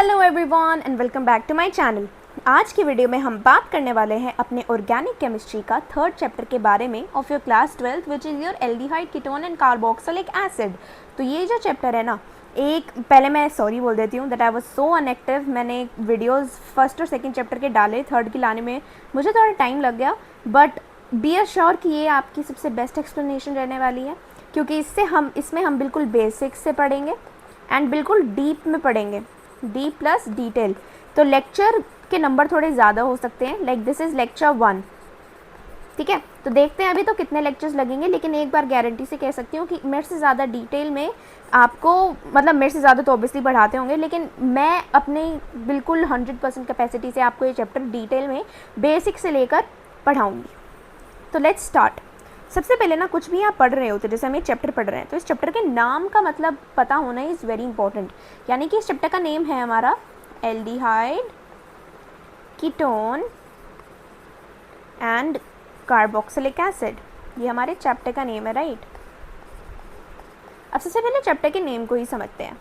Hello everyone and welcome back to my channel. आज की video में हम बात करने वाले हैं अपने ऑर्गेनिक केमिस्ट्री का थर्ड चैप्टर के बारे में of your class 12th which is your aldehyde ketone and carboxylic acid. तो ये जो चैप्टर है ना, एक पहले मैं सॉरी बोल देती हूँ that I was so unactive. मैंने वीडियोस फर्स्ट और सेकंड चैप्टर के डाले, थर्ड की लाने में मुझे थोड़ा टाइम लग गया, बट बी अश्योर कि ये आपकी सबसे बेस्ट एक्सप्लेनेशन रहने वाली है, क्योंकि इसमें हम बिल्कुल बेसिक्स से पढ़ेंगे एंड बिल्कुल डीप में पढ़ेंगे, डीप प्लस डिटेल। तो लेक्चर के नंबर थोड़े ज़्यादा हो सकते हैं, लाइक दिस इज़ लेक्चर 1, ठीक है। तो देखते हैं अभी तो कितने लेक्चर्स लगेंगे, लेकिन एक बार गारंटी से कह सकती हूँ कि मेरे से ज़्यादा डिटेल में आपको, मतलब मेरे से ज़्यादा तो ऑब्वियसली पढ़ाते होंगे, लेकिन मैं अपने बिल्कुल 100% कैपेसिटी से आपको ये चैप्टर डिटेल में बेसिक से लेकर पढ़ाऊँगी। तो लेट्स स्टार्ट। सबसे पहले ना, कुछ भी आप पढ़ रहे हो तो जैसे हम एक चैप्टर पढ़ रहे हैं तो इस चैप्टर के नाम का मतलब पता होना इज़ वेरी इंपॉर्टेंट। यानी कि इस चैप्टर का नेम है हमारा aldehyde ketone and carboxylic acid. ये हमारे चैप्टर का नेम है, राइट। अब सबसे पहले चैप्टर के नेम को ही समझते हैं।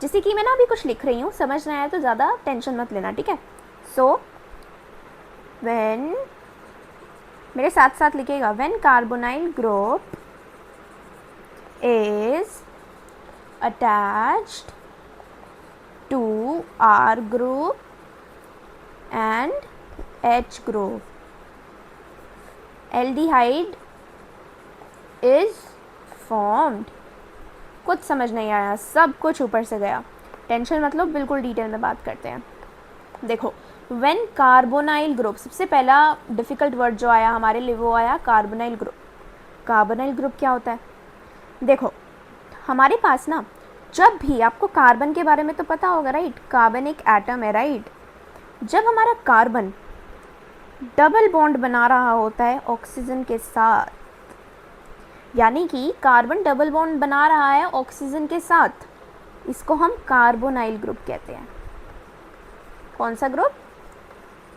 जैसे कि मैं ना अभी कुछ लिख रही हूँ, समझ ना आया तो ज़्यादा टेंशन मत लेना, ठीक है। सो व्हेन, मेरे साथ साथ लिखिएगा, when carbonyl group is attached to R group and H group, aldehyde is formed. कुछ समझ नहीं आया, सब कुछ ऊपर से गया, टेंशन मतलब बिल्कुल डिटेल में बात करते हैं। देखो, व्हेन कार्बोनाइल ग्रुप, सबसे पहला डिफ़िकल्ट वर्ड जो आया हमारे लिए वो आया कार्बोनाइल ग्रुप। कार्बोनाइल ग्रुप क्या होता है? देखो, हमारे पास ना, जब भी आपको कार्बन के बारे में तो पता होगा, राइट। कार्बन एक एटम है, राइट। जब हमारा कार्बन डबल बॉन्ड बना रहा होता है ऑक्सीजन के साथ, यानी कि कार्बन डबल बॉन्ड बना रहा है ऑक्सीजन के साथ, इसको हम कार्बोनाइल ग्रुप कहते हैं। कौन सा ग्रुप?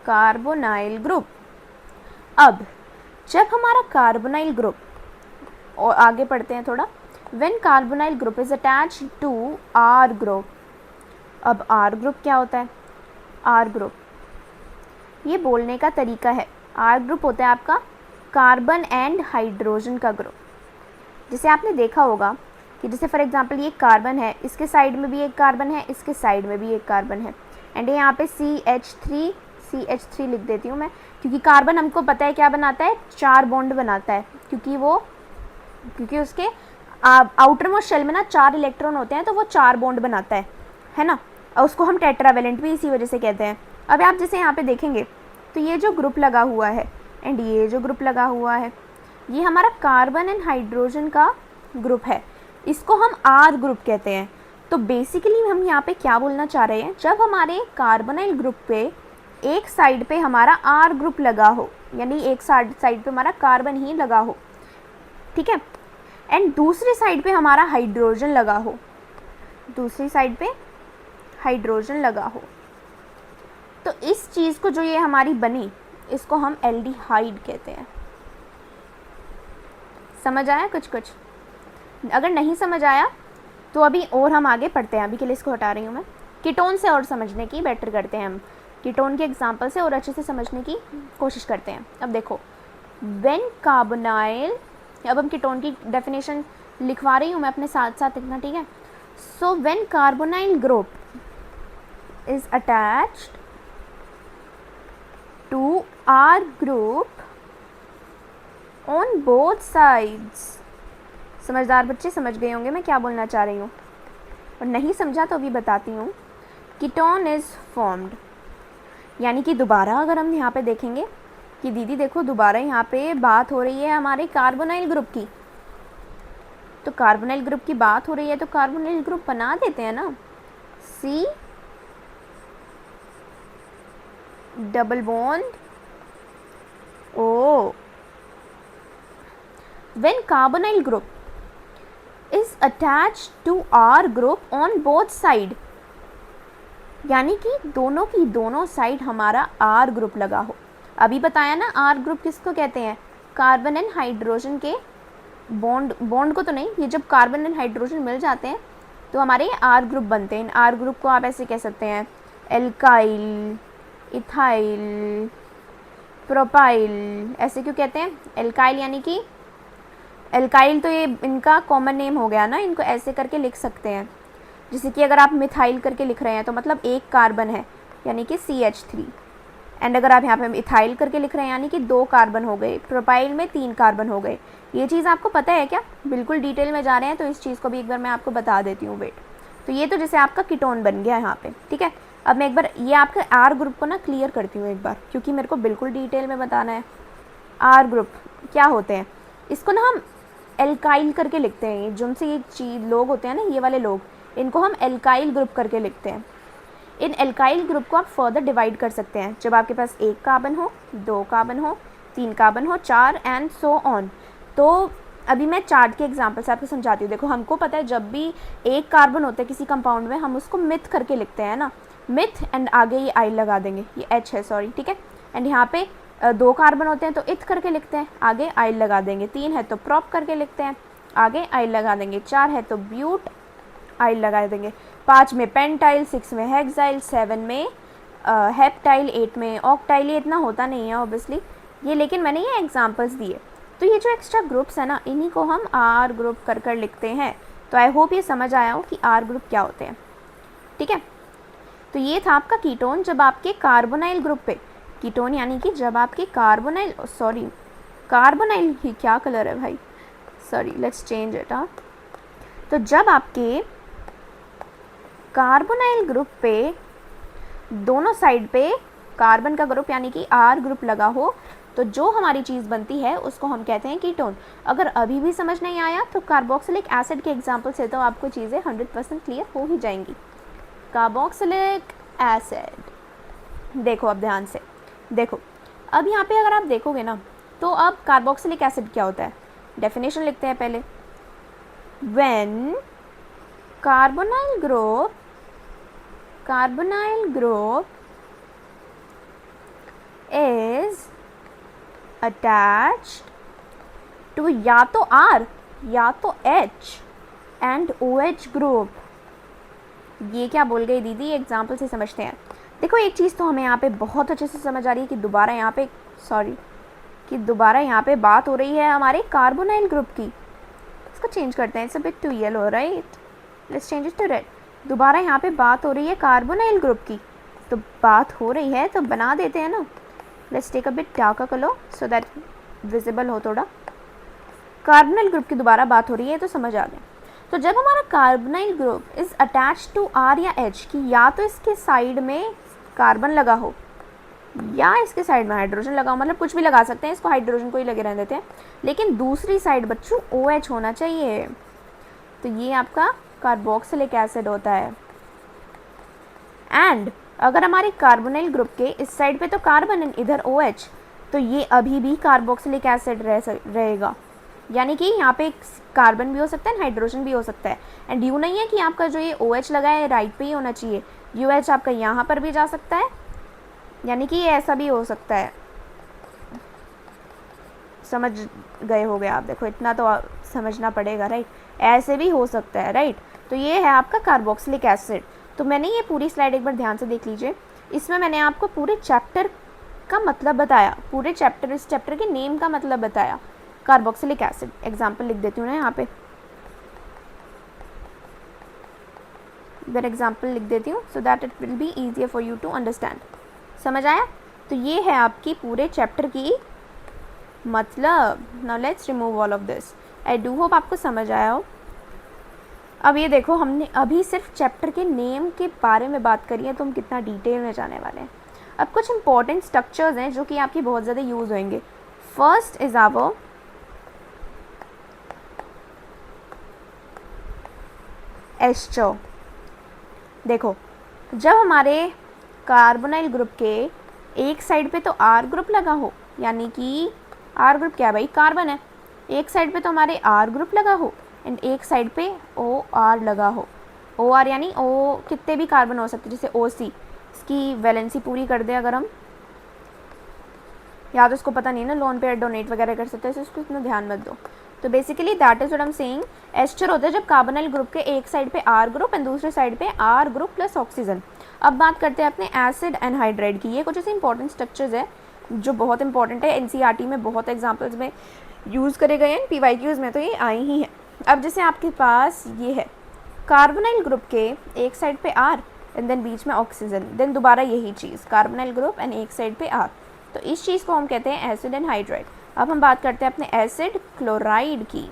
Carbonyl group. अब जब हमारा कार्बोनाइल ग्रुप, और आगे पढ़ते हैं थोड़ा, when carbonyl group is attached to R group. अब आर ग्रुप क्या होता है? आर ग्रुप, ये बोलने का तरीका है। आर ग्रुप होता है आपका कार्बन एंड हाइड्रोजन का ग्रुप। जैसे आपने देखा होगा कि जैसे फॉर एग्जांपल ये कार्बन है, इसके साइड में भी एक कार्बन है, इसके साइड में भी एक कार्बन है, एंड यहाँ पे CH3 लिख देती हूँ मैं, क्योंकि कार्बन हमको पता है क्या बनाता है, 4 बॉन्ड बनाता है, क्योंकि उसके आउटर मोस्ट शेल में ना 4 इलेक्ट्रॉन होते हैं, तो वो 4 बॉन्ड बनाता है ना। और उसको हम टेट्रावेलेंट भी इसी वजह से कहते हैं। अब आप जैसे यहाँ पे देखेंगे तो ये जो ग्रुप लगा हुआ है एंड ये जो ग्रुप लगा हुआ है, ये हमारा कार्बन एंड हाइड्रोजन का ग्रुप है, इसको हम आर ग्रुप कहते हैं। तो बेसिकली हम यहाँ पे क्या बोलना चाह रहे हैं, जब हमारे कार्बोनाइल ग्रुप पे एक साइड पे हमारा आर ग्रुप लगा हो, यानी एक साइड पे हमारा कार्बन ही लगा हो, ठीक है, एंड दूसरी साइड पे हमारा हाइड्रोजन लगा हो, दूसरी साइड पे हाइड्रोजन लगा हो, तो इस चीज़ को जो ये हमारी बनी, इसको हम एल्डिहाइड कहते हैं। समझ आया कुछ? अगर नहीं समझ आया तो अभी और हम आगे पढ़ते हैं, अभी के लिए इसको हटा रही हूँ मैं। कीटोन से और समझने की बेटर करते हैं हम, कीटोन के एग्जांपल से और अच्छे से समझने की कोशिश करते हैं। अब देखो, व्हेन कार्बोनाइल, अब हम कीटोन की डेफिनेशन लिखवा रही हूँ मैं अपने साथ साथ लिखना, ठीक है। So when carbonyl group is attached to R group on both sides, समझदार बच्चे समझ गए होंगे मैं क्या बोलना चाह रही हूँ, और नहीं समझा तो अभी बताती हूँ। कीटोन इज़ फॉर्म्ड, यानी कि दोबारा अगर हम यहाँ पे देखेंगे कि दीदी देखो दोबारा यहाँ पे बात हो रही है हमारे कार्बोनाइल ग्रुप की, तो कार्बोनाइल ग्रुप की बात हो रही है तो कार्बोनाइल ग्रुप बना देते हैं ना, C double bond O। When carbonyl group is attached to R group on both side, यानी कि दोनों की दोनों साइड हमारा आर ग्रुप लगा हो। अभी बताया ना आर ग्रुप किसको कहते हैं, कार्बन एंड हाइड्रोजन के बॉन्ड को तो नहीं, ये जब कार्बन एंड हाइड्रोजन मिल जाते हैं तो हमारे आर ग्रुप बनते हैं। इन आर ग्रुप को आप ऐसे कह सकते हैं एल्काइल, इथाइल, प्रोपाइल। ऐसे क्यों कहते हैं? एल्काइल यानी कि एल्काइल तो ये इनका कॉमन नेम हो गया ना, इनको ऐसे करके लिख सकते हैं। जैसे कि अगर आप मिथाइल करके लिख रहे हैं तो मतलब एक कार्बन है यानी कि CH3। एंड अगर आप यहाँ पे इथाइल करके लिख रहे हैं यानी कि 2 कार्बन हो गए। प्रोपाइल में 3 कार्बन हो गए। ये चीज़ आपको पता है क्या? बिल्कुल डिटेल में जा रहे हैं तो इस चीज़ को भी एक बार मैं आपको बता देती हूँ। वेट, तो ये तो जैसे आपका कीटोन बन गया यहाँ पे, ठीक है। अब मैं एक बार ये आपके आर ग्रुप को ना क्लियर करती हूँ एक बार, क्योंकि मेरे को बिल्कुल डिटेल में बताना है। आर ग्रुप क्या होते हैं? इसको ना हम एल्काइल करके लिखते हैं। जिनसे ये चीज लोग होते हैं ना, ये वाले लोग, इनको हम एल्काइल ग्रुप करके लिखते हैं। इन एल्काइल ग्रुप को आप फर्दर डिवाइड कर सकते हैं जब आपके पास 1 कार्बन हो, 2 कार्बन हो, 3 कार्बन हो, 4 एंड सो ऑन। तो अभी मैं चार्ट के एग्जांपल से आपको समझाती हूँ। देखो, हमको पता है जब भी 1 कार्बन होता है किसी कंपाउंड में, हम उसको मिथ करके लिखते हैं ना, मिथ, एंड आगे ये आई लगा देंगे, ये H है सॉरी, ठीक है। एंड यहाँ पे 2 कार्बन होते हैं तो इथ करके लिखते हैं, आगे आई लगा देंगे। 3 है तो प्रॉप करके लिखते हैं, आगे आई लगा देंगे। 4 है तो ब्यूट, आई लगा देंगे। 5 में पेंटाइल, 6 में हेक्साइल, 7 में हेप्टाइल, 8 में ऑक्टाइल। ये इतना होता नहीं है ऑब्वियसली ये, लेकिन मैंने ये एग्जांपल्स दिए। तो ये जो एक्स्ट्रा ग्रुप्स है ना, इन्हीं को हम आर ग्रुप कर कर लिखते हैं। तो आई होप ये समझ आया हो कि आर ग्रुप क्या होते हैं, ठीक है। तो ये था आपका कीटोन। जब आपके कार्बोनाइल ग्रुप पे, कीटोन यानी कि जब आपके कार्बोनाइल, सॉरी कार्बोनाइल ही क्या कलर है भाई, सॉरी लेट्स चेंज इट। तो जब आपके कार्बोनाइल ग्रुप पे दोनों साइड पे कार्बन का ग्रुप यानी कि आर ग्रुप लगा हो, तो जो हमारी चीज़ बनती है उसको हम कहते हैं कीटोन। अगर अभी भी समझ नहीं आया तो कार्बोक्सिलिक एसिड के एग्जांपल से तो आपको चीज़ें 100% क्लियर हो ही जाएंगी। कार्बोक्सिलिक एसिड, देखो अब ध्यान से देखो। अब यहाँ पे अगर आप देखोगे ना, तो अब कार्बोक्सिलिक एसिड क्या होता है, डेफिनेशन लिखते हैं पहले। When carbonyl group is attached to या तो R या तो H and OH group। ये क्या बोल गई दीदी, एग्जाम्पल से समझते हैं। देखो, एक चीज़ तो हमें यहाँ पे बहुत अच्छे से समझ आ रही है कि दोबारा यहाँ पे बात हो रही है हमारे कार्बोनाइल ग्रुप की। इसको चेंज करते हैं, it's a bit too yellow right, let's change it to red. दोबारा यहाँ पे बात हो रही है कार्बोनाइल ग्रुप की, तो बात हो रही है तो बना देते हैं ना। Let's take a bit darker colour so that visible हो थोड़ा। कार्बोनाइल ग्रुप की दोबारा बात हो रही है तो समझ आ गया। तो जब हमारा carbonyl group is attach to R या एच, की या तो इसके साइड में कार्बन लगा हो या इसके साइड में हाइड्रोजन लगा हो, मतलब कुछ भी लगा सकते हैं, इसको हाइड्रोजन को ही लगे रहने देते हैं, लेकिन दूसरी साइड बच्चों OH होना चाहिए। तो ये आपका कार्बोक्सिलिक एसिड होता है। एंड अगर हमारे कार्बोनाइल ग्रुप के इस साइड पे तो कार्बन है, इधर OH, तो ये अभी भी कार्बोक्सिलिक एसिड रहेगा। यानी कि यहाँ पे कार्बन भी हो सकता है, हाइड्रोजन भी हो सकता है। एंड यू नहीं है कि आपका जो ये OH लगा है राइट पे ही होना चाहिए, UH आपका यहाँ पर भी जा सकता है, यानी कि ये ऐसा भी हो सकता है। समझ गए हो गए आप, देखो इतना तो समझना पड़ेगा राइट, ऐसे भी हो सकता है राइट। तो ये है आपका कार्बोक्सिलिक एसिड। तो मैंने ये पूरी स्लाइड एक बार ध्यान से देख लीजिए, इसमें मैंने आपको पूरे चैप्टर का मतलब बताया, पूरे चैप्टर, इस चैप्टर के नेम का मतलब बताया, कार्बोक्सिलिक एसिड। एग्जाम्पल लिख देती हूँ ना यहाँ पे, इधर एग्जाम्पल लिख देती हूँ so that it will be easier for you to understand. समझ आया? तो ये है आपकी पूरे चैप्टर की मतलब। Now let's remove all of this. I do hope आपको समझ आया हो। अब ये देखो, हमने अभी सिर्फ चैप्टर के नेम के बारे में बात करी है, तो हम कितना डिटेल में जाने वाले हैं। अब कुछ इंपॉर्टेंट स्ट्रक्चर्स हैं जो कि आपकी बहुत ज़्यादा यूज़ होंगे। First is our ester. देखो, जब हमारे कार्बोनाइल ग्रुप के एक साइड पे तो आर ग्रुप लगा हो, यानी कि आर ग्रुप क्या है भाई, कार्बन है, एक साइड पे तो हमारे आर ग्रुप लगा हो एंड एक साइड पे OR लगा हो। OR यानी O कितने भी कार्बन हो सकते हैं, जैसे OC, इसकी वैलेंसी पूरी कर दे अगर हम, या तो इसको पता नहीं ना लोन पे डोनेट वगैरह कर सकते हैं, इसको इतना ध्यान मत दो। तो basically that is what I am saying, ester होता है जब कार्बोनाइल ग्रुप के एक साइड पे R ग्रुप एंड दूसरे साइड पे R ग्रुप प्लस ऑक्सीजन। अब बात करते हैं अपने एसिड एनहाइड्राइड की। ये कुछ ऐसे इंपॉर्टेंट स्ट्रक्चर्स है जो बहुत इंपॉर्टेंट है, एनसीईआरटी में बहुत एग्जाम्पल्स में यूज़ करे गए हैं, पीवाईक्यूज़ में तो ये आई ही है। अब जैसे आपके पास ये है कार्बोनाइल ग्रुप के एक साइड पे R एंड देन बीच में ऑक्सीजन, देन दोबारा यही चीज़ कार्बोनाइल ग्रुप एंड एक साइड पे R, तो इस चीज़ को हम कहते हैं एसिड एनहाइड्राइड। अब हम बात करते हैं अपने एसिड क्लोराइड की।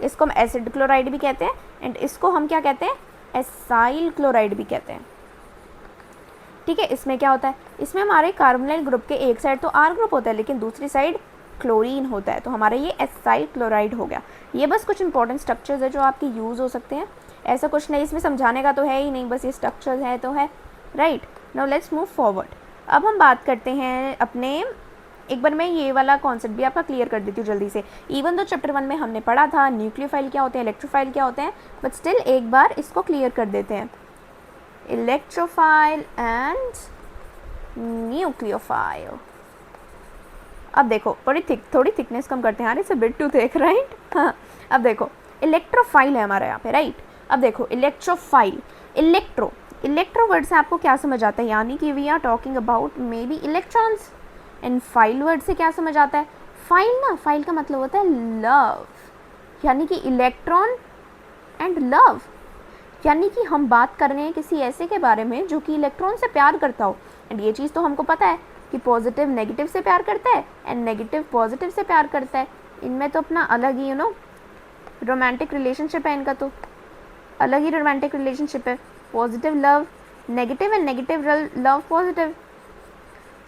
इसको हम एसिड क्लोराइड भी कहते हैं एंड इसको हम क्या कहते हैं, एसाइल क्लोराइड भी कहते हैं। ठीक है, इसमें क्या होता है, इसमें हमारे कार्बोनाइल ग्रुप के एक साइड तो R ग्रुप होता है लेकिन दूसरी साइड क्लोरीन होता है, तो हमारा ये एसाइल क्लोराइड हो गया। ये बस कुछ इंपॉर्टेंट स्ट्रक्चर्स है जो आपके यूज़ हो सकते हैं, ऐसा कुछ नहीं इसमें समझाने का तो है ही नहीं, बस ये स्ट्रक्चर्स है तो है, right. Now let's move forward. अब हम बात करते हैं अपने, एक बार मैं ये वाला कॉन्सेप्ट भी आपका क्लियर कर देती हूँ जल्दी से। इवन तो चैप्टर 1 में हमने पढ़ा था न्यूक्लियोफाइल क्या होते हैं, इलेक्ट्रोफाइल क्या होते हैं, बट स्टिल एक बार इसको क्लियर कर देते हैं। Electrophile and nucleophile. अब देखो थोड़ी थिकनेस कम करते हैं यार, it's a bit too thick, right. हाँ, अब देखो इलेक्ट्रोफाइल है हमारा यहाँ पे, राइट। अब देखो इलेक्ट्रोफाइल, इलेक्ट्रो वर्ड से आपको क्या समझ आता है, यानी कि we are talking about maybe electrons. And file word से क्या समझ आता है, फाइल का मतलब होता है लव, यानी कि इलेक्ट्रॉन एंड लव, यानी कि हम बात कर रहे हैं किसी ऐसे के बारे में जो कि इलेक्ट्रॉन से प्यार करता हो। एंड ये चीज़ तो हमको पता है कि पॉजिटिव नेगेटिव से प्यार करता है एंड नेगेटिव पॉजिटिव से प्यार करता है। इनमें तो अपना अलग ही रोमांटिक रिलेशनशिप है, इनका तो अलग ही रोमांटिक रिलेशनशिप है, positive love negative and negative love positive.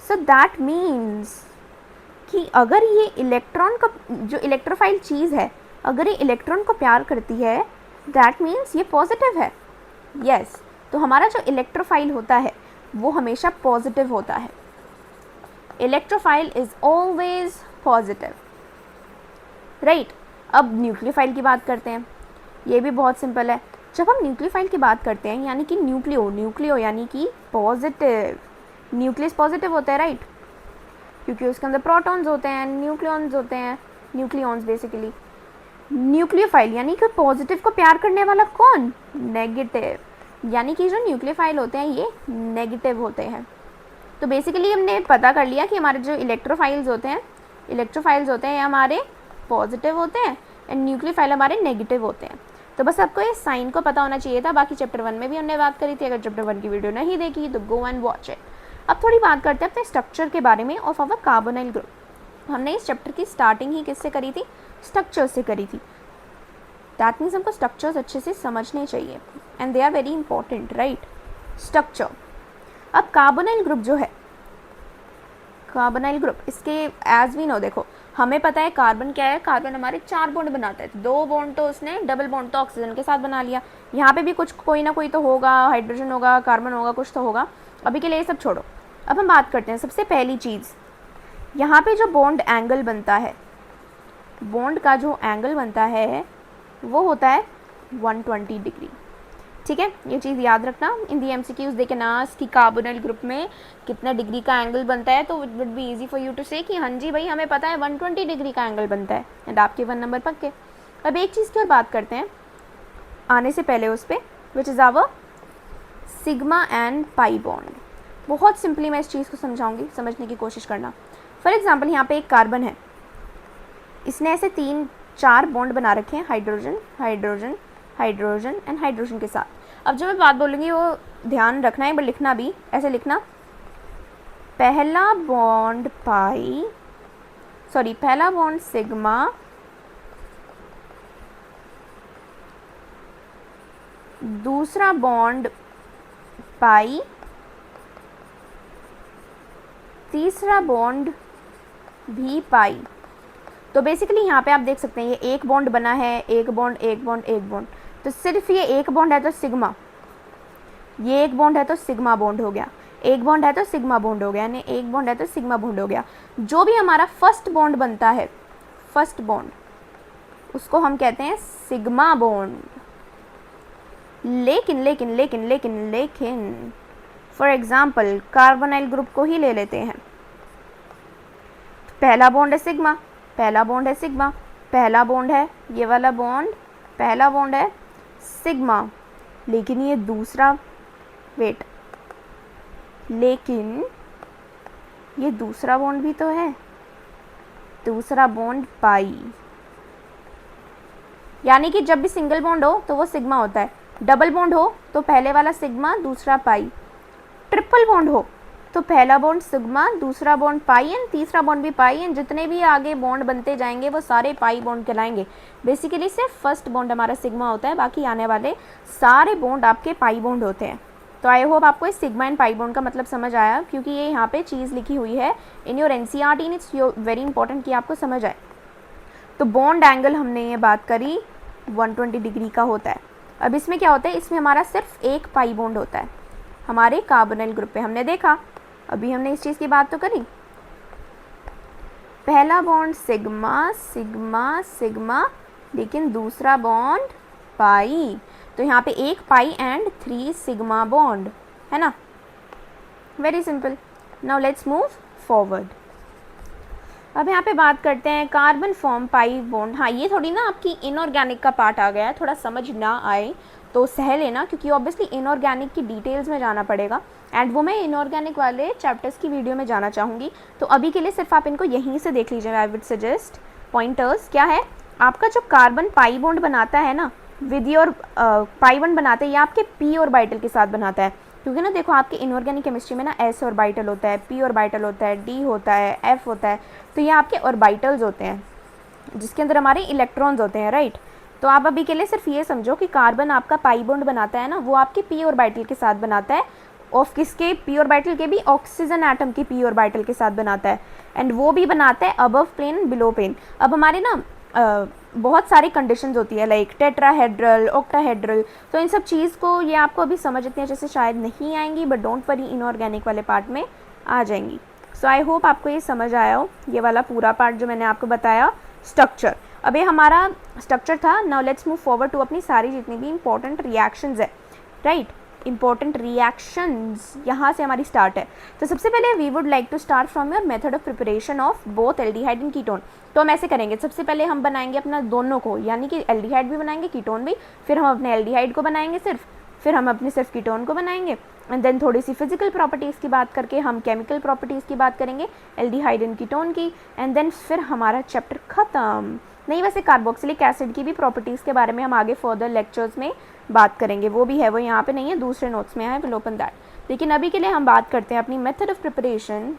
So that means कि अगर ये इलेक्ट्रॉन का जो इलेक्ट्रोफाइल चीज़ है, अगर ये इलेक्ट्रॉन को प्यार करती है दैट मीन्स ये पॉजिटिव है। यस, तो हमारा जो इलेक्ट्रोफाइल होता है वो हमेशा पॉजिटिव होता है। Electrophile is always positive, right. अब न्यूक्लियोफाइल की बात करते हैं, ये भी बहुत सिंपल है। जब हम न्यूक्लियोफाइल की बात करते हैं यानी कि न्यूक्लियो यानी कि पॉजिटिव, न्यूक्लियस पॉजिटिव होता है, राइट, क्योंकि उसके अंदर प्रोटॉन्स होते हैं, न्यूक्लियॉन्स होते हैं, न्यूक्लियॉन्स बेसिकली। न्यूक्लियोफाइल यानी कि पॉजिटिव को प्यार करने वाला कौन, नेगेटिव, यानी कि जो न्यूक्लियोफाइल होते हैं ये नेगेटिव होते हैं। तो बेसिकली हमने पता कर लिया कि हमारे जो इलेक्ट्रोफाइल्स होते हैं ये हमारे पॉजिटिव होते हैं एंड न्यूक्लियोफाइल हमारे नेगेटिव होते हैं। तो बस आपको ये साइन को पता होना चाहिए था। बाकी चैप्टर 1 में भी हमने बात करी थी, अगर चैप्टर 1 की वीडियो नहीं देखी तो गो एंड वॉच इट। अब थोड़ी बात करते हैं अपने स्ट्रक्चर के बारे में ऑफ आवर कार्बोनाइल ग्रुप। हमने इस चैप्टर की स्टार्टिंग ही किससे करी थी, स्ट्रक्चर से करी थी। दैट मीन्स हमको स्ट्रक्चर्स अच्छे से समझने चाहिए and they are very important, right. Structure, अब कार्बोनाइल ग्रुप जो है, कार्बोनाइल ग्रुप इसके एज वी नो, देखो हमें पता है कार्बन क्या है, कार्बन हमारे 4 बॉन्ड बनाता है, 2 बॉन्ड तो उसने डबल बॉन्ड तो ऑक्सीजन के साथ बना लिया। यहाँ पे भी कुछ कोई ना कोई तो होगा, हाइड्रोजन होगा, कार्बन होगा, कुछ तो होगा। अभी के लिए ये सब छोड़ो, अब हम बात करते हैं सबसे पहली चीज़, यहाँ पे जो बॉन्ड एंगल बनता है, बॉन्ड का जो एंगल बनता है वो होता है 120 डिग्री। ठीक है, ये चीज़ याद रखना। In the MCQs they can ask कि कार्बोनाइल ग्रुप में कितना डिग्री का एंगल बनता है, तो it would be easy for you to say कि हाँ जी भाई हमें पता है 120 डिग्री का एंगल बनता है एंड आपके 1 नंबर पक्के। अब एक चीज़ की और बात करते हैं आने से पहले उस पर, which is our sigma and pi bond. बहुत सिंपली मैं इस चीज़ को समझाऊंगी, समझने की कोशिश करना। फॉर एग्जाम्पल यहाँ पे एक कार्बन है, इसने ऐसे 3-4 बॉन्ड बना रखे हैं, hydrogen hydrogen hydrogen and hydrogen के साथ। अब जो मैं बात बोलूँगी वो ध्यान रखना है, बट लिखना भी ऐसे लिखना, पहला बॉन्ड पहला बॉन्ड सिग्मा, दूसरा बॉन्ड पाई, तीसरा बॉन्ड भी पाई। तो बेसिकली यहाँ पे आप देख सकते हैं ये एक बॉन्ड बना है, एक बॉन्ड एक बॉन्ड एक बॉन्ड, तो सिर्फ ये एक बॉन्ड है तो सिग्मा, ये एक बॉन्ड है तो सिग्मा बॉन्ड हो गया, एक बॉन्ड है तो सिग्मा बॉन्ड हो गया, यानी एक बॉन्ड है तो सिग्मा बॉन्ड हो गया। जो भी हमारा फर्स्ट बॉन्ड बनता है, फर्स्ट बॉन्ड, उसको हम कहते हैं सिग्मा बॉन्ड। लेकिन लेकिन लेकिन लेकिन लेकिन फॉर एग्जाम्पल कार्बोनाइल ग्रुप को ही ले लेते हैं, पहला बॉन्ड है सिग्मा, पहला बॉन्ड है सिग्मा, पहला बॉन्ड है, ये वाला बॉन्ड पहला बॉन्ड है सिग्मा, लेकिन ये दूसरा वेट, लेकिन ये दूसरा बॉन्ड भी तो है, दूसरा बॉन्ड पाई। यानी कि जब भी सिंगल बॉन्ड हो तो वो सिग्मा होता है, डबल बॉन्ड हो तो पहले वाला सिग्मा दूसरा पाई, ट्रिपल बॉन्ड हो तो पहला बॉन्ड सिग्मा दूसरा बॉन्ड पाई एंड तीसरा बॉन्ड भी पाई एंड जितने भी आगे बॉन्ड बनते जाएंगे वो सारे पाई बॉन्ड कहलाएंगे। बेसिकली सिर्फ फर्स्ट बॉन्ड हमारा सिग्मा होता है, बाकी आने वाले सारे बॉन्ड आपके पाई बॉन्ड होते हैं। तो आई होप आपको इस सिग्मा एंड पाई बॉन्ड का मतलब समझ आया, क्योंकि ये यहाँ पे चीज़ लिखी हुई है in your NCERT and it's very important कि आपको समझ आए। तो बॉन्ड एंगल हमने ये बात करी 120 डिग्री का होता है। अब इसमें क्या होता है, इसमें हमारा सिर्फ एक पाई बॉन्ड होता है हमारे कार्बोनिल ग्रुप पे, हमने देखा। अभी हमने इस चीज़ की बात तो करी, पहला बॉन्ड सिग्मा सिग्मा सिग्मा, लेकिन दूसरा बॉन्ड पाई, तो यहाँ पे एक पाई एंड 3 सिग्मा बॉन्ड है ना, very simple. Now let's move forward. अब यहाँ पे बात करते हैं कार्बन फॉर्म पाई बॉन्ड। हाँ, ये थोड़ी ना आपकी इनऑर्गेनिक का पार्ट आ गया है, थोड़ा समझ ना आए तो सह लेना, क्योंकि ऑब्वियसली इनऑर्गेनिक की डिटेल्स में जाना पड़ेगा एंड वो मैं इनऑर्गेनिक वाले चैप्टर्स की वीडियो में जाना चाहूँगी। तो अभी के लिए सिर्फ आप इनको यहीं से देख लीजिए। आई वुड सजेस्ट पॉइंटर्स क्या है, आपका जो कार्बन पाई बॉन्ड बनाता है ना विद योर पाई बॉन्ड बनाते हैं, ये आपके पी ऑर्बिटल के साथ बनाता है, क्योंकि ना देखो आपके इनऑर्गेनिक केमिस्ट्री में ना एस ऑर्बिटल होता है, पी ऑर्बिटल होता है, डी होता है, एफ होता है, तो ये आपके ऑर्बिटल्स होते हैं जिसके अंदर हमारे इलेक्ट्रॉन्स होते हैं, राइट। तो आप अभी के लिए सिर्फ ये समझो कि कार्बन आपका पाई बॉन्ड बनाता है ना, वो आपके पी ऑर्बिटल के साथ बनाता है, ऑफ किसके पी ऑर्बिटल के भी, ऑक्सीजन एटम की पी ऑर्बिटल के साथ बनाता है, एंड वो भी बनाता है अबव प्लेन बिलो प्लेन। अब हमारे ना बहुत सारी कंडीशंस होती है लाइक टेट्राहेड्रल, ऑक्टाहेड्रल, तो इन सब चीज़ को ये आपको अभी समझ इतनी अच्छे से शायद नहीं आएंगी, बट डोंट वरी, इनऑर्गेनिक वाले पार्ट में आ जाएंगी। सो आई होप आपको ये समझ आया हो, ये वाला पूरा पार्ट जो मैंने आपको बताया स्ट्रक्चर। अब ये हमारा स्ट्रक्चर था। Now let's move forward to अपनी सारी जितनी भी इंपॉर्टेंट रिएक्शंस है, राइट। इंपॉर्टेंट रिएक्शंस यहाँ से हमारी स्टार्ट है। तो सबसे पहले we would like to start from your method of preparation of both aldehyde and ketone. तो हम ऐसे करेंगे, सबसे पहले हम बनाएंगे अपना दोनों को, यानी कि एल्डिहाइड भी बनाएंगे कीटोन भी, फिर हम अपने एल्डिहाइड को बनाएंगे सिर्फ, फिर हम अपने सिर्फ कीटोन को बनाएंगे, एंड देन थोड़ी सी फिजिकल प्रॉपर्टीज़ की बात करके हम केमिकल प्रॉपर्टीज़ की बात करेंगे एल्डिहाइड एंड कीटोन की, एंड देन फिर हमारा चैप्टर ख़त्म। नहीं, वैसे कार्बोक्सिलिक एसिड की भी प्रॉपर्टीज़ के बारे में हम आगे फर्दर लेक्चर्स में बात करेंगे, वो भी है, वो यहाँ पे नहीं है, दूसरे नोट्स में है, विल ओपन दैट। लेकिन अभी के लिए हम बात करते हैं अपनी method of preparation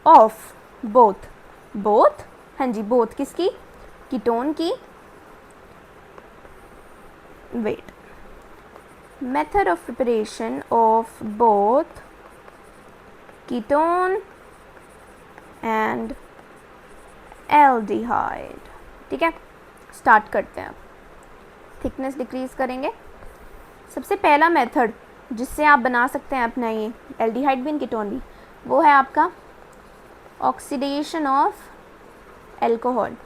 of both, हाँ जी, बोथ किसकी, कीटोन की, wait, method of preparation of both ketone and aldehyde. ठीक है, स्टार्ट करते हैं। थिकनेस डिक्रीज करेंगे। सबसे पहला मेथड जिससे आप बना सकते हैं अपना ये एल्डिहाइड भी कीटोन भी, वो है आपका ऑक्सीडेशन ऑफ एल्कोहल,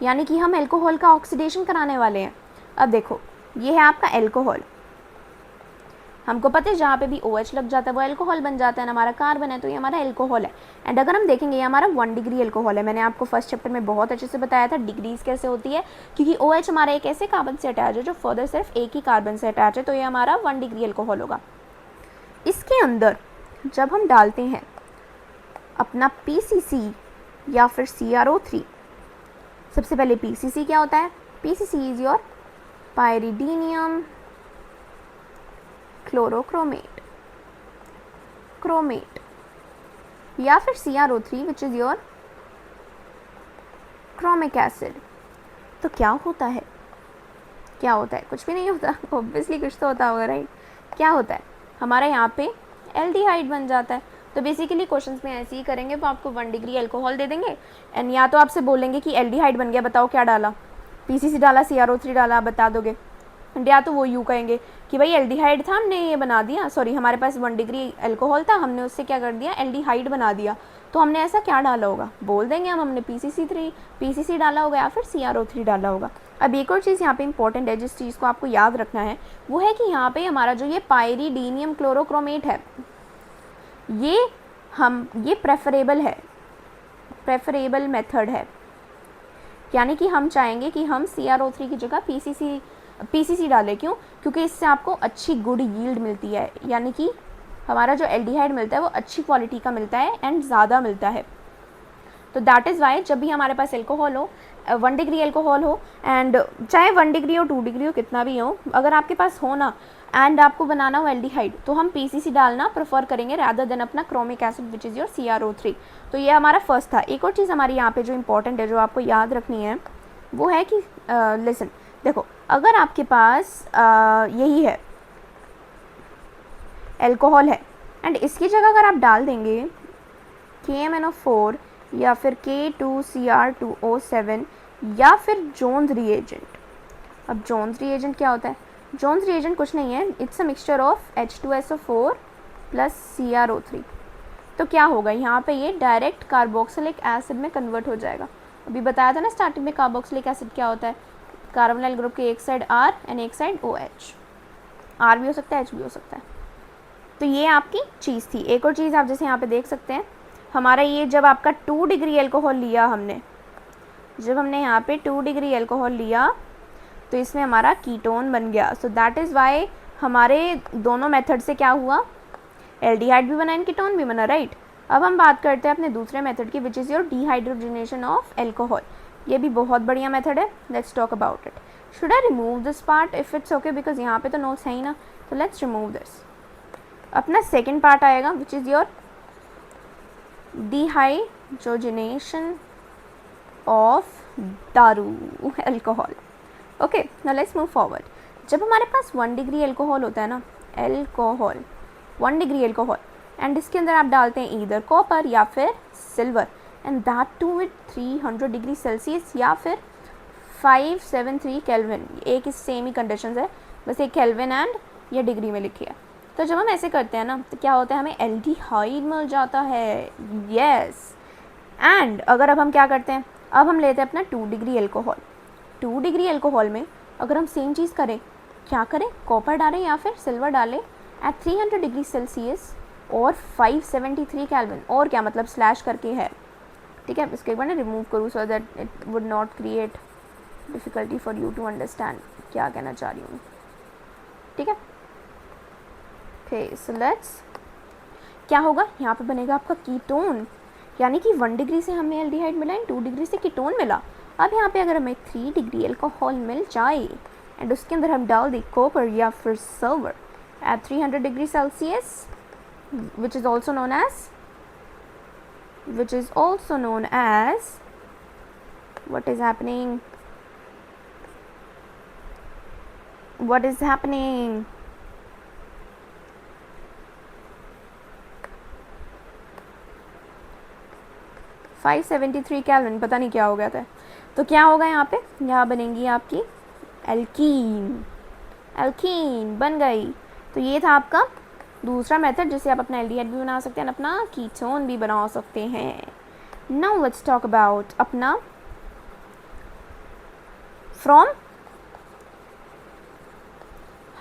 यानी कि हम एल्कोहल का ऑक्सीडेशन कराने वाले हैं। अब देखो, ये है आपका एल्कोहल, हमको पता है जहाँ पे भी OH लग जाता है वो एल्कोहल बन जाता है, हमारा कार्बन है, तो ये हमारा एल्कोहल है। एंड अगर हम देखेंगे ये हमारा 1 डिग्री एल्कोहल है। मैंने आपको फर्स्ट चैप्टर में बहुत अच्छे से बताया था डिग्रीज कैसे होती है, क्योंकि OH हमारा एक ऐसे कार्बन से अटैच है जो फर्दर सिर्फ एक ही कार्बन से अटैच है, तो ये हमारा 1 डिग्री एल्कोहल होगा। इसके अंदर जब हम डालते हैं अपना PCC या फिर CrO3, सबसे पहले PCC क्या होता है, PCC इज योर पायरिडीनियम क्लोरोक्रोमेट, या फिर CrO3 which is your chromic acid. तो क्या होता है, कुछ भी नहीं होता, ऑब्वियसली कुछ तो होता होगा, राइट। क्या होता है, हमारा यहाँ पे एल्डिहाइड बन जाता है। तो बेसिकली क्वेश्चंस में ऐसे ही करेंगे, वो आपको 1 डिग्री एल्कोहल दे देंगे एंड या तो आपसे बोलेंगे कि एल्डिहाइड बन गया, बताओ क्या डाला, PCC डाला, CrO3 डाला, आप बता दोगे, या तो वो यूँ कहेंगे कि भाई एल्डिहाइड था, हमने ये बना दिया, सॉरी हमारे पास 1 डिग्री एल्कोहल था, हमने उससे क्या कर दिया, एल्डिहाइड बना दिया, तो हमने ऐसा क्या डाला होगा, बोल देंगे हमने PCC डाला होगा या फिर CrO3 डाला होगा। अब एक और चीज़ यहाँ पे इंपॉर्टेंट है जिस चीज़ को आपको याद रखना है, वो है कि यहाँ पे हमारा जो ये पायरिडीनियम क्लोरोक्रोमेट है, ये प्रेफरेबल मेथड है, यानी कि हम चाहेंगे कि हम CrO3 की जगह PCC डालें। क्यों? क्योंकि इससे आपको अच्छी गुड यील्ड मिलती है, यानी कि हमारा जो एल्डिहाइड मिलता है वो अच्छी क्वालिटी का मिलता है एंड ज़्यादा मिलता है। तो दैट इज़ वाई जब भी हमारे पास एल्कोहल हो, 1 डिग्री एल्कोहल हो, एंड चाहे 1 डिग्री हो 2 डिग्री हो कितना भी हो, अगर आपके पास हो ना एंड आपको बनाना हो एल्डिहाइड, तो हम PCC डालना प्रेफर करेंगे रादर देन अपना chromic acid which is your CrO3। तो ये हमारा फर्स्ट था। एक और चीज़ हमारी यहाँ पे जो इंपॉर्टेंट है, जो आपको याद रखनी है, वो है कि लिसन, देखो अगर आपके पास यही है एल्कोहल है एंड इसकी जगह अगर आप डाल देंगे KMnO4 या फिर K2Cr2O7 या फिर जोन्स रिएजेंट। अब जोन्स रिएजेंट क्या होता है? जोन्स रिएजेंट कुछ नहीं है, it's a mixture of H2SO4 plus CrO3। तो क्या होगा यहाँ पे, ये डायरेक्ट कार्बोक्सिलिक एसिड में कन्वर्ट हो जाएगा। अभी बताया था ना स्टार्टिंग में कार्बोक्सिलिक एसिड क्या होता है, कार्बोनिल ग्रुप के एक साइड R एंड एक साइड OH। R भी हो सकता है, H भी हो सकता है। तो ये आपकी चीज़ थी। एक और चीज़ आप जैसे यहाँ पे देख सकते हैं, हमारा ये जब आपका 2 डिग्री एल्कोहल लिया हमने, जब हमने यहाँ पे 2 डिग्री एल्कोहल लिया तो इसमें हमारा कीटोन बन गया। सो दैट इज़ वाई हमारे दोनों मेथड से क्या हुआ, एल्डिहाइड भी बना एंड कीटोन भी बना, राइट। अब हम बात करते हैं अपने दूसरे मेथड की, which is your dehydrogenation of alcohol. ये भी बहुत बढ़िया मेथड है, let's talk about it. Should I remove this part? If it's okay, because यहाँ पे तो नोट्स है ही ना, तो लेट्स रिमूव दिस। अपना सेकेंड पार्ट आएगा which is your dehydrogenation of दारू alcohol. Okay, now let's move forward. जब हमारे पास 1 डिग्री एल्कोहल होता है ना, एल्कोहल 1 डिग्री एल्कोहल, एंड इसके अंदर आप डालते हैं ईदर कॉपर या फिर silver, and that too with 300 degree Celsius या फिर 573 केल्विन। एक इस सेम ही कंडीशंस है, बस एक केल्विन एंड ये डिग्री में लिखी है। तो जब हम ऐसे करते हैं ना, तो क्या होता है, हमें एल्डिहाइड मिल जाता है। यस, एंड अगर अब हम क्या करते हैं, अब हम लेते हैं अपना 2 डिग्री एल्कोहल। 2 डिग्री एल्कोहल में अगर हम सेम चीज़ करें, क्या करें, कॉपर डालें या फिर सिल्वर डालें एट 300 डिग्री सेल्सियस और 573 केल्विन, और क्या मतलब स्लैश करके है, ठीक है। इसको एक बार ना रिमूव करूँ so that it would not create difficulty for you to understand क्या कहना चाह रही हूँ, ठीक है। ओके, सो लेट्स, क्या होगा यहाँ पे, बनेगा आपका कीटोन, यानी कि 1 डिग्री से हमें एल्डिहाइड मिला एंड 2 डिग्री से कीटोन मिला। अब यहाँ पे अगर हमें 3 डिग्री एल्कोहल मिल जाए एंड उसके अंदर हम डाल दें कॉपर या फिर silver at 300 degree Celsius, which is also known as what is happening, 573 kelvin, पता नहीं क्या हो गया था। तो क्या होगा यहाँ पे, यहाँ बनेंगी आपकी एल्कीन, एल्कीन बन गई। तो ये था आपका दूसरा मेथड, जिससे आप अपना एल्डिहाइड भी बना सकते हैं, अपना कीटोन भी बना सकते हैं। नाउ लेट्स टॉक अबाउट अपना फ्रॉम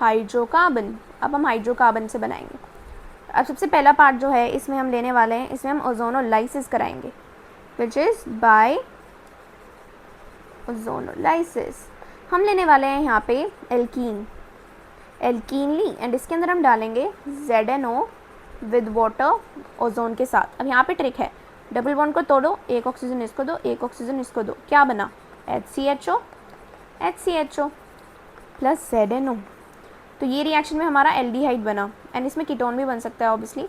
हाइड्रोकार्बन। अब हम हाइड्रोकार्बन से बनाएंगे। अब सबसे पहला पार्ट जो है इसमें हम लेने वाले हैं, इसमें हम ओजोनोलाइसिस कराएंगे, विच इज़ बाय ओजोनोलाइसिस। हम लेने वाले हैं यहाँ पे एल्कीन, एल्कीन ली, एंड इसके अंदर हम डालेंगे ZNO विद वाटर ओजोन के साथ। अब यहाँ पे ट्रिक है, डबल बॉन्ड को तोड़ो, एक ऑक्सीजन इसको दो, एक ऑक्सीजन इसको दो, क्या बना, HCHO प्लस ZNO। तो ये रिएक्शन में हमारा एल्डिहाइड बना, एंड इसमें कीटोन भी बन सकता है ऑब्वियसली।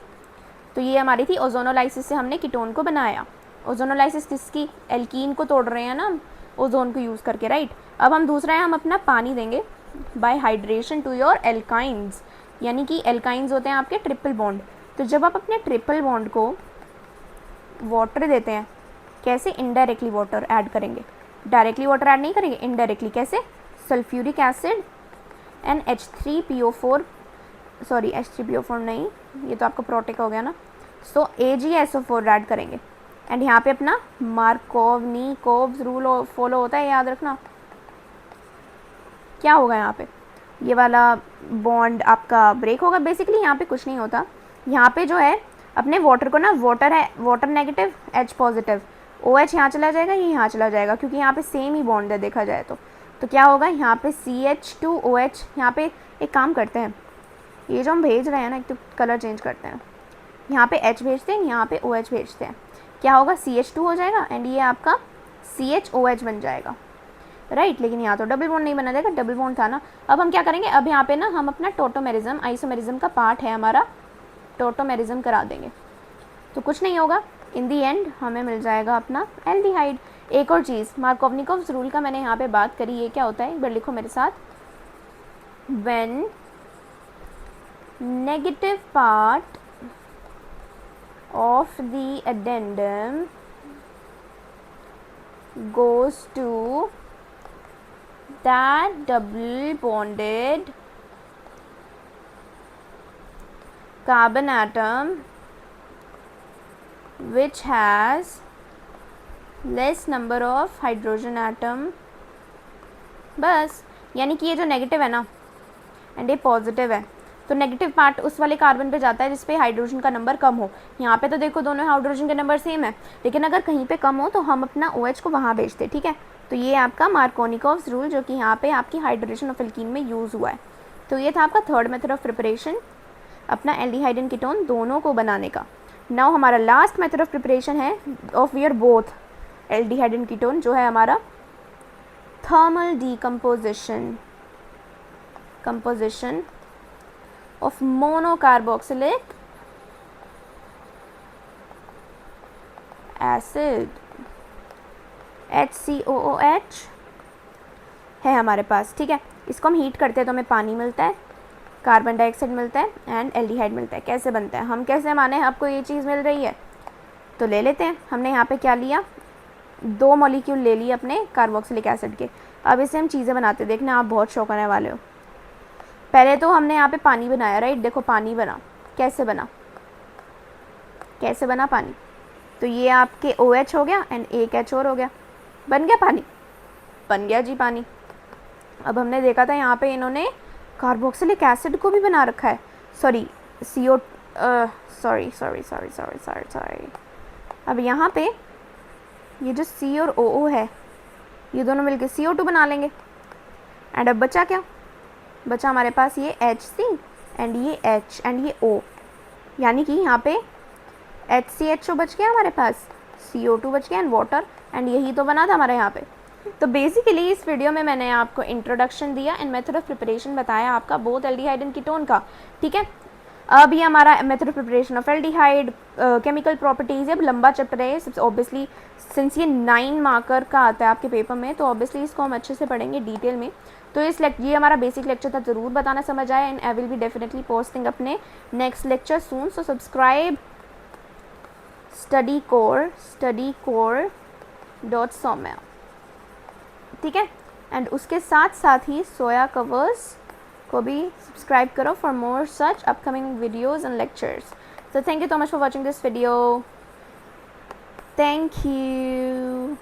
तो ये हमारी थी ओजोनोलाइसिस से हमने कीटोन को बनाया। ओजोनोलाइसिस किसकी, एल्कीन को तोड़ रहे हैं ना ओजोन को यूज़ करके, राइट। अब हम दूसरा है, हम अपना पानी देंगे by hydration to your alkynes, यानी कि एल्काइंस होते हैं आपके ट्रिपल बॉन्ड। तो जब आप अपने ट्रिपल बॉन्ड को वाटर देते हैं, कैसे, इनडायरेक्टली वाटर ऐड करेंगे, डायरेक्टली वाटर ऐड नहीं करेंगे, इनडायरेक्टली कैसे, सल्फ्यूरिक एसिड एंड H3PO4 नहीं, ये तो आपका प्रोटेक हो गया ना, सो AgSO4 ऐड करेंगे। एंड यहाँ पे अपना मार्कोवनिकोव्स रूल फॉलो होता है, याद रखना। क्या होगा यहाँ पे, ये वाला बॉन्ड आपका ब्रेक होगा। बेसिकली यहाँ पे कुछ नहीं होता, यहाँ पे जो है अपने वाटर को ना, वाटर है water negative H positive, OH यहाँ चला जाएगा, ये यहाँ चला जाएगा, क्योंकि यहाँ पे सेम ही बॉन्ड है देखा जाए तो क्या होगा यहाँ पे CH2OH। यहाँ पे एक काम करते हैं, ये जो हम भेज रहे हैं ना, एक तो कलर चेंज करते हैं, यहाँ पे H भेजते हैं, यहाँ पे OH भेजते हैं, क्या होगा CH2 हो जाएगा एंड ये आपका CHOH बन जाएगा, राइट। लेकिन यहाँ तो डबल बॉन्ड नहीं बना जाएगा, डबल बॉन्ड था ना। अब हम क्या करेंगे, अब यहाँ पे ना हम अपना टोटोमेरिज्म, आइसोमेरिज्म का पार्ट है हमारा, टोटोमेरिज्म करा देंगे, तो कुछ नहीं होगा, इन दी एंड हमें मिल जाएगा अपना एल्डिहाइड। एक और चीज़, मार्कोवनिकोव्स रूल का मैंने यहाँ पे बात करी, ये क्या होता है एक बार लिखो मेरे साथ। When negative part of the addendum goes to that double bonded carbon atom which has less number of hydrogen atom, बस। यानी कि ये जो नेगेटिव है ना एंड ये पॉजिटिव है, तो नेगेटिव पार्ट उस वाले कार्बन पे जाता है जिस पे हाइड्रोजन का नंबर कम हो। यहाँ पे तो देखो दोनों हाइड्रोजन के नंबर सेम है, लेकिन अगर कहीं पे कम हो तो हम अपना OH को वहाँ भेजते, ठीक है। तो ये आपका मार्कोनिकोव्स रूल जो कि यहाँ पे आपकी हाइड्रोजन ऑफ एल्कीन में यूज़ हुआ है। तो ये था आपका थर्ड मेथड ऑफ प्रिपरेशन, अपना एल्डिहाइड एंड कीटोन दोनों को बनाने का। नाउ हमारा लास्ट मेथड ऑफ प्रिपरेशन है of your both aldehyde and ketone, जो है हमारा thermal decomposition, composition of monocarboxylic acid HCOOH है हमारे पास, ठीक है। इसको हम हीट करते हैं तो हमें पानी मिलता है, कार्बन डाइऑक्साइड मिलता है एंड एल्डिहाइड मिलता है। कैसे बनता है, हम कैसे माने आपको ये चीज़ मिल रही है, तो ले लेते हैं। हमने यहाँ पे क्या लिया, 2 मॉलिक्यूल ले लिए अपने कार्बोक्सिलिक एसिड के। अब इसे हम चीज़ें बनाते, देखना आप बहुत शौक होने वाले हो। पहले तो हमने यहाँ पे पानी बनाया, राइट, देखो पानी बना, कैसे बना, कैसे बना पानी, तो ये आपके OH हो गया एंड एक H और हो गया, बन गया पानी, बन गया जी पानी। अब हमने देखा था यहाँ पे इन्होंने कार्बोक्सिलिक एसिड को भी बना रखा है, सॉरी अब यहाँ पे ये जो C और OO है, ये दोनों मिलकर CO2 बना लेंगे। एंड अब बचा क्या, बचा हमारे पास ये HC एंड ये H एंड ये O, यानी कि यहाँ पे HCHO बच गया हमारे पास, CO2 बच गया एंड वाटर, एंड यही तो बना था हमारे यहाँ पे। तो बेसिकली इस वीडियो में मैंने आपको इंट्रोडक्शन दिया एंड मेथड ऑफ प्रिपरेशन बताया आपका बोथ एल्डिहाइड एंड कीटोन का, ठीक है। अब ये हमारा method of preparation of aldehyde, chemical properties, अब लंबा चैप्टर है सबसे, ऑब्वियसली सिंस ये 9 मार्कर का आता है आपके पेपर में, तो ऑब्वियसली इसको हम अच्छे से पढ़ेंगे डिटेल में। तो ये हमारा बेसिक लेक्चर था, ज़रूर बताना समझ आया, and I will be definitely posting अपने नेक्स्ट लेक्चर सून, सो सब्सक्राइब studycore.soumya, ठीक है। एंड उसके साथ साथ ही सोया कवर्स को भी सब्सक्राइब करो for more such upcoming videos and lectures. So thank you so much for watching this video. Thank you.